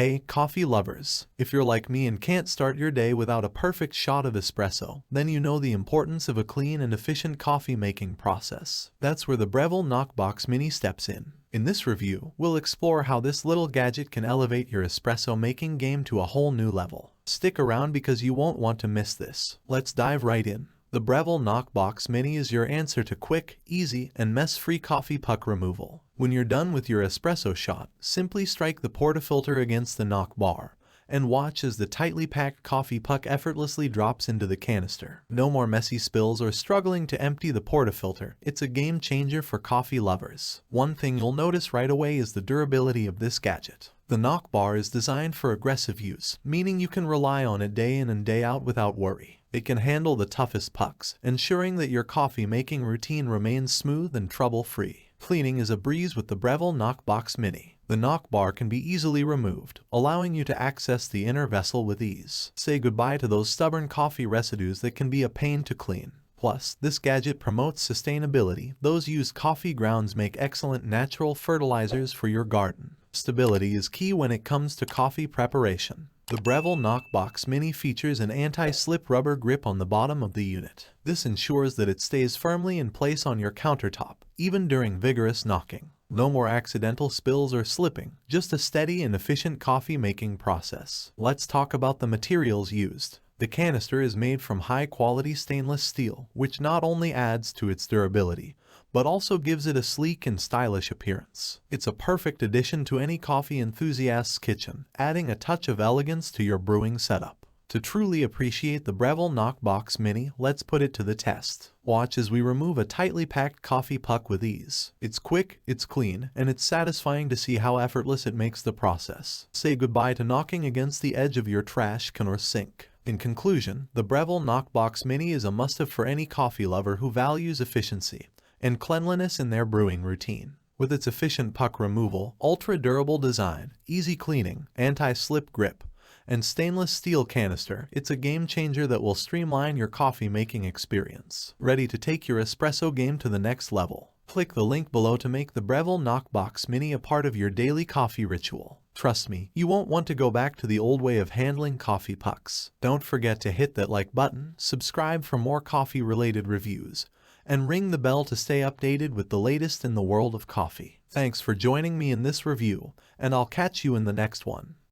Hey, coffee lovers! If you're like me and can't start your day without a perfect shot of espresso, then you know the importance of a clean and efficient coffee making process. That's where the Breville Knockbox Mini steps in. In this review, we'll explore how this little gadget can elevate your espresso making game to a whole new level. Stick around because you won't want to miss this. Let's dive right in. The Breville Knockbox Mini is your answer to quick, easy, and mess-free coffee puck removal. When you're done with your espresso shot, simply strike the portafilter against the knock bar, and watch as the tightly packed coffee puck effortlessly drops into the canister. No more messy spills or struggling to empty the portafilter. It's a game changer for coffee lovers. One thing you'll notice right away is the durability of this gadget. The knock bar is designed for aggressive use, meaning you can rely on it day in and day out without worry. It can handle the toughest pucks, ensuring that your coffee making routine remains smooth and trouble-free. Cleaning is a breeze with the Breville Knockbox Mini. The knock bar can be easily removed, allowing you to access the inner vessel with ease. Say goodbye to those stubborn coffee residues that can be a pain to clean. Plus, this gadget promotes sustainability. Those used coffee grounds make excellent natural fertilizers for your garden. Stability is key when it comes to coffee preparation. The Breville Knockbox Mini features an anti-slip rubber grip on the bottom of the unit. This ensures that it stays firmly in place on your countertop, even during vigorous knocking. No more accidental spills or slipping, just a steady and efficient coffee making process. Let's talk about the materials used. The canister is made from high-quality stainless steel, which not only adds to its durability, but also gives it a sleek and stylish appearance. It's a perfect addition to any coffee enthusiast's kitchen, adding a touch of elegance to your brewing setup. To truly appreciate the Breville Knockbox Mini, let's put it to the test. Watch as we remove a tightly packed coffee puck with ease. It's quick, it's clean, and it's satisfying to see how effortless it makes the process. Say goodbye to knocking against the edge of your trash can or sink. In conclusion, the Breville Knockbox Mini is a must-have for any coffee lover who values efficiency and cleanliness in their brewing routine. With its efficient puck removal, ultra-durable design, easy cleaning, anti-slip grip, and stainless steel canister, it's a game-changer that will streamline your coffee-making experience. Ready to take your espresso game to the next level? Click the link below to make the Breville Knockbox Mini a part of your daily coffee ritual. Trust me, you won't want to go back to the old way of handling coffee pucks. Don't forget to hit that like button, subscribe for more coffee-related reviews, and ring the bell to stay updated with the latest in the world of coffee. Thanks for joining me in this review, and I'll catch you in the next one.